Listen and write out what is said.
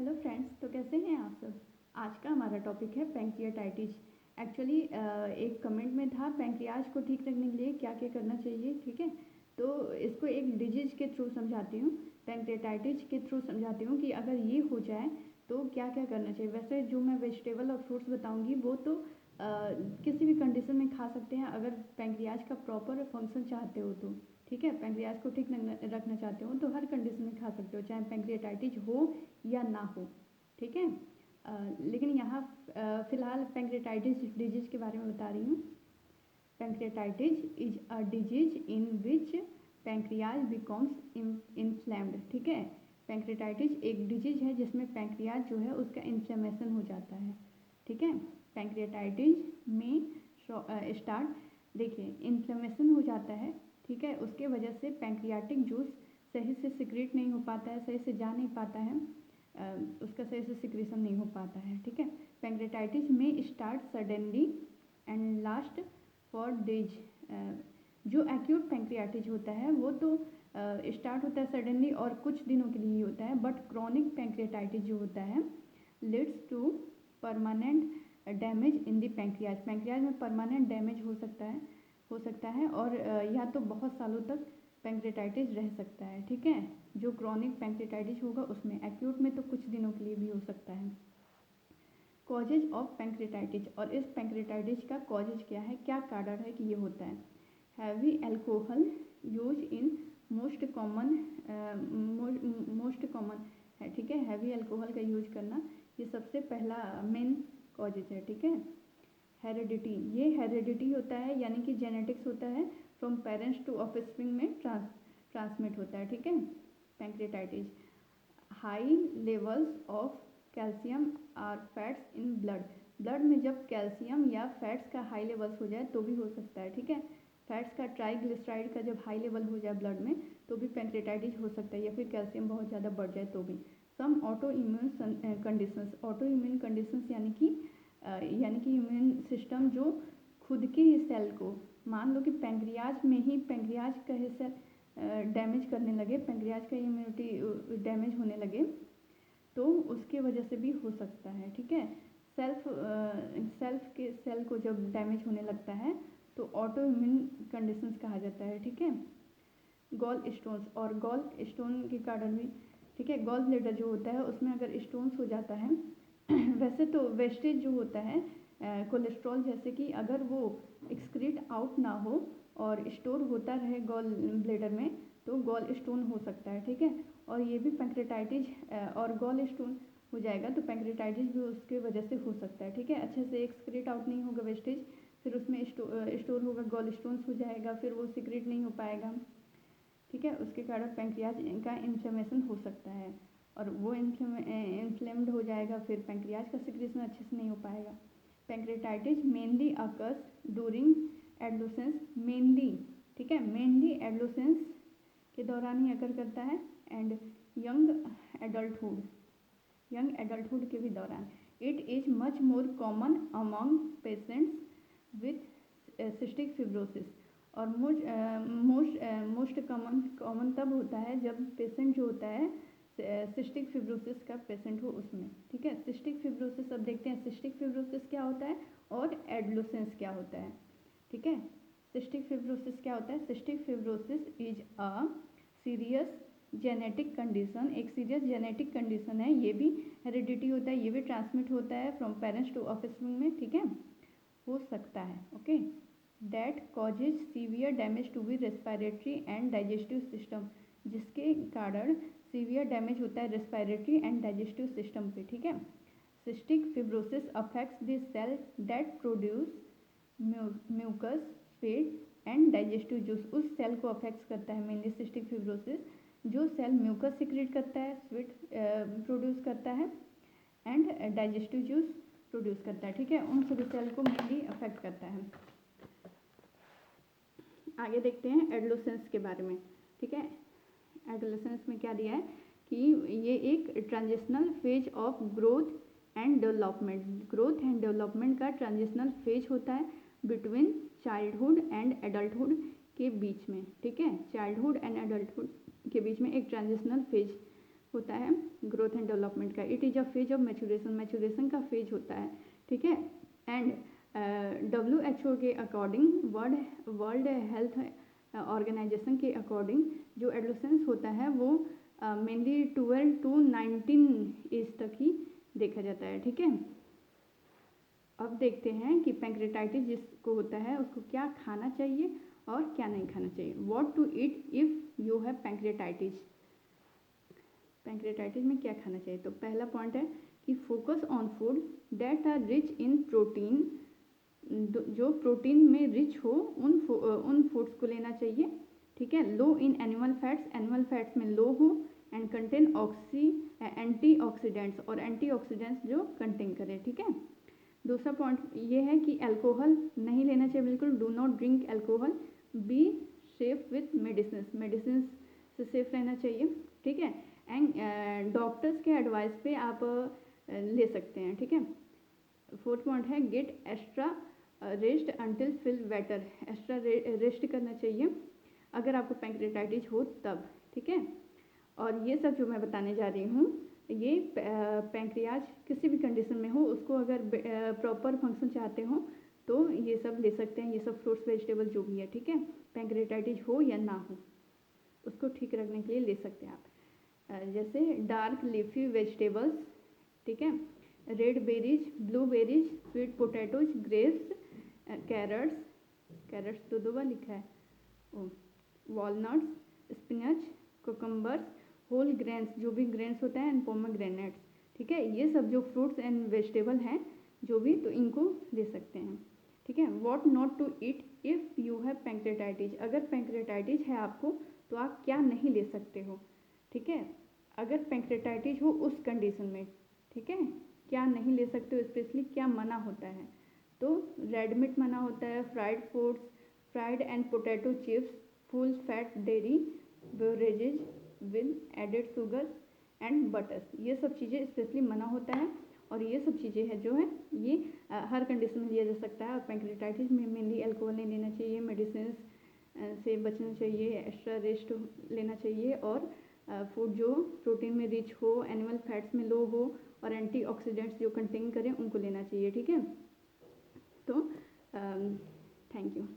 Hello friends, तो कैसे हैं आप सब। आज का हमारा टॉपिक है पैंक्रियाटाइटिस। एक्चुअली एक कमेंट में था पैंक्रियाज को ठीक रखने के लिए क्या क्या करना चाहिए। ठीक है, तो इसको एक डिजीज के थ्रू समझाती हूँ, पैंक्रियाटाइटिस के थ्रू समझाती हूँ कि अगर ये हो जाए तो क्या क्या करना चाहिए। वैसे जो मैं वेजिटेबल और फ्रूट्स बताऊँगी वो तो किसी भी कंडीशन में खा सकते हैं अगर पैंक्रियाज का प्रॉपर फंक्शन चाहते हो तो। ठीक है, पैंक्रियाज को ठीक रखना चाहते हो तो हर कंडीशन में खा सकते हो, चाहे पैंक्रियाटाइटिस हो या ना हो। ठीक है, लेकिन यहाँ फ़िलहाल पैंक्रियाटाइटिस डिजीज के बारे में बता रही हूँ। Pancreatitis is a disease in which pancreas becomes inflamed. ठीक है, पैंक्रियाटाइटिस एक डिजीज है जिसमें पैंक्रियाज जो है उसका इन्फ्लेमेशन हो जाता है। ठीक है, पैंक्रियाटाइटिस में स्टार्ट, देखिए इन्फ्लेमेशन हो जाता है। ठीक है, उसके वजह से पैंक्रियाटिक जूस सही से सिक्रेट नहीं हो पाता है, सही से जा नहीं पाता है, उसका सही से सिक्रेशन नहीं हो पाता है। ठीक है, पैंक्रियाटाइटिस में start suddenly and last for days. जो एक्यूट पैंक्रियाटिस होता है वो तो स्टार्ट होता है सडनली और कुछ दिनों के लिए ही होता है, बट क्रॉनिक पैंक्रियाटाइटिस जो होता है leads to permanent damage in the pancreas. Pancreas में परमानेंट डैमेज हो सकता है और या तो बहुत सालों तक पैंक्रियाटाइटिस रह सकता है। ठीक है, जो क्रॉनिक पैंक्रियाटाइटिस होगा उसमें, एक्यूट में तो कुछ दिनों के लिए भी हो सकता है। कॉजेज ऑफ पैंक्रियाटाइटिस, और इस पैंक्रियाटाइटिस का कॉजेज क्या है, क्या कारण है कि ये होता है। Heavy alcohol use in most common है। ठीक है, हैवी अल्कोहल का यूज करना ये सबसे पहला मेन कॉजेज है। ठीक है, हेरिडिटी, ये हेरिडिटी होता है यानी कि जेनेटिक्स होता है, फ्रॉम पेरेंट्स टू ऑफस्प्रिंग में ट्रांसमिट होता है। ठीक है, pancreatitis. High levels of calcium or fats in blood में जब कैल्शियम या फैट्स का हाई लेवल्स हो जाए तो भी हो सकता है। ठीक है, फैट्स का, ट्राइग्लिसराइड का जब हाई लेवल हो जाए ब्लड में तो भी पैंक्रियाटाइटिस हो सकता है, या फिर कैल्शियम बहुत ज़्यादा बढ़ जाए तो भी। Some auto immune conditions, auto immune conditions यानी कि इम्यून सिस्टम जो खुद के ही सेल को, मान लो कि पैंक्रियाज में ही पैंक्रियाज का ही सेल डैमेज करने लगे, पैंक्रियाज का इम्यूनिटी डैमेज होने लगे तो उसके वजह से भी हो सकता है। ठीक है, सेल्फ के सेल को जब डैमेज होने लगता है तो ऑटो इम्यून कंडीशंस कहा जाता है। ठीक है, गॉल स्टोन्स, और गॉल स्टोन के कारण भी, ठीक है, गॉल ब्लैडर जो होता है उसमें अगर स्टोन्स हो जाता है वैसे तो वेस्टेज जो होता है कोलेस्ट्रॉल जैसे कि अगर वो एक्सक्रीट आउट ना हो और स्टोर होता रहे गॉल ब्लैडर में तो गॉल स्टोन हो सकता है। ठीक है, और ये भी पैंक्रियाटाइटिस और गॉल स्टोन हो जाएगा तो पैंक्रियाटाइटिस भी उसके वजह से हो सकता है। ठीक है, अच्छे से एक्सक्रीट आउट नहीं होगा वेस्टेज, फिर उसमें स्टोर होगा, गॉल स्टोन्स हो जाएगा, फिर वो सिक्रेट नहीं हो पाएगा। ठीक है, उसके कारण पैंक्रियाज का इन्फ्लेमेशन हो सकता है और वो इन्फ्लेम्ड हो जाएगा, फिर पैंक्रियाज का सिक्रेशन अच्छे से नहीं हो पाएगा। Pancreatitis mainly occurs during adolescence, mainly, ठीक है, मेनली एडोलेसेंस के दौरान ही अकर करता है एंड यंग एडल्टहुड के भी दौरान। It is much more common among patients with cystic fibrosis, और मोस्ट कॉमन तब होता है जब पेशेंट जो होता है सिस्टिक फिब्रोसिस का पेशेंट हो उसमें। ठीक है, सिस्टिक फिब्रोसिस, अब देखते हैं सिस्टिक फिब्रोसिस क्या होता है और एडोलेसेंस क्या होता है। ठीक है, सिस्टिक फिब्रोसिस क्या होता है। Cystic fibrosis is a serious genetic condition, एक सीरियस जेनेटिक कंडीशन है, ये भी हेरिडिटी होता है, ये भी ट्रांसमिट होता है फ्रॉम पेरेंट्स टू ऑफस्प्रिंग में। ठीक है, हो सकता है, okay, that causes severe damage to be respiratory and digestive system, जिसके कारण सीवियर डैमेज होता है रेस्पिरेटरी एंड डाइजेस्टिव सिस्टम पे। ठीक है, cystic fibrosis affects the cell that produce mucus, sweat and digestive juice, उस सेल को अफेक्ट करता है मेनली सिस्टिक फिब्रोसिस जो सेल म्यूकस सिक्रेट करता है, स्वेट प्रोड्यूस करता है एंड डाइजेस्टिव जूस प्रोड्यूस करता है। ठीक है, उन सभी सेल को मेनली अफेक्ट करता है। आगे देखते हैं एडोलेसेंस के बारे में। ठीक है, एडोलेसेंस में क्या दिया है कि ये एक transitional phase of growth and development का ट्रांजिशनल फेज होता है बिटवीन चाइल्डहुड एंड एडल्टहुड के बीच में। ठीक है, चाइल्डहुड एंड एडल्टहुड के बीच में एक ट्रांजिशनल फेज होता है ग्रोथ एंड डेवलपमेंट का। It is a phase of maturation, maturation का फेज होता है, ठीक है। एंड WHO के अकॉर्डिंग, वर्ल्ड हेल्थ ऑर्गेनाइजेशन के अकॉर्डिंग जो एडोलेसेंस होता है वो मेनली 12 to 19 एज तक ही देखा जाता है, ठीक है। अब देखते हैं कि पैंक्रेटाइटिस जिसको होता है उसको क्या खाना चाहिए और क्या नहीं खाना चाहिए। What to eat if you have pancreatitis. Pancreatitis में क्या खाना चाहिए, तो पहला पॉइंट है कि focus on food that are rich in protein, जो प्रोटीन में रिच हो उन फूड्स को लेना चाहिए, ठीक है। Low in animal fats, animal fats में लो हो, एंड कंटेन एंटीऑक्सीडेंट्स, और एंटीऑक्सीडेंट्स जो कंटेन करें, ठीक है। दूसरा पॉइंट ये है कि अल्कोहल नहीं लेना चाहिए बिल्कुल, do not drink alcohol, be safe with medicine से सेफ रहना चाहिए, ठीक है। एंड डॉक्टर्स के एडवाइस पे आप ले सकते हैं, ठीक है। फोर्थ पॉइंट है get extra rest until feel better, extra rest करना चाहिए अगर आपको पैंक्रेटाइटिस हो तब, ठीक है। और ये सब जो मैं बताने जा रही हूँ ये पैंक्रियाज किसी भी कंडीशन में हो उसको अगर प्रॉपर फंक्शन चाहते हो तो ये सब ले सकते हैं, ये सब फ्रूट्स वेजिटेबल जो भी है, ठीक है। पैंक्रेटाइटिस हो या ना हो उसको ठीक रखने के लिए ले सकते हैं आप, जैसे डार्क लीफी वेजिटेबल्स, ठीक है, red berries, blue berries, sweet potatoes, grapes, carrots दो बार लिखा है, वॉलनट्स, स्पिनच, कोकम्बर्स, होल ग्रेन्स जो भी ग्रेन्स होता है, एंड पोमेग्रेनेट्स, ठीक है। ये सब जो फ्रूट्स एंड वेजिटेबल हैं जो भी, तो इनको ले सकते हैं, ठीक है। What not to eat if you have pancreatitis, अगर पैंक्रेटाइटिस है आपको तो आप क्या नहीं ले सकते हो, ठीक है। अगर पैंक्रेटाइटिस हो उस कंडीशन में, ठीक है, क्या नहीं ले सकते हो, स्पेशली क्या मना होता है, तो रेड मीट मना होता है, fried foods, fried and potato chips, full fat dairy beverages with added sugar and butters, ये सब चीज़ें स्पेशली मना होता है। और ये सब चीज़ें हैं जो है ये हर कंडीशन में लिया जा सकता है। और पैंक्रेटाइटिस में मेनली अल्कोहल नहीं लेना चाहिए, मेडिसिन से बचना चाहिए, एक्स्ट्रा रेस्ट लेना चाहिए, और फूड जो प्रोटीन में रिच हो, एनिमल फैट्स में लो हो, और एंटीऑक्सीडेंट्स जो कंटेन करें उनको लेना चाहिए, ठीक है। तो थैंक यू।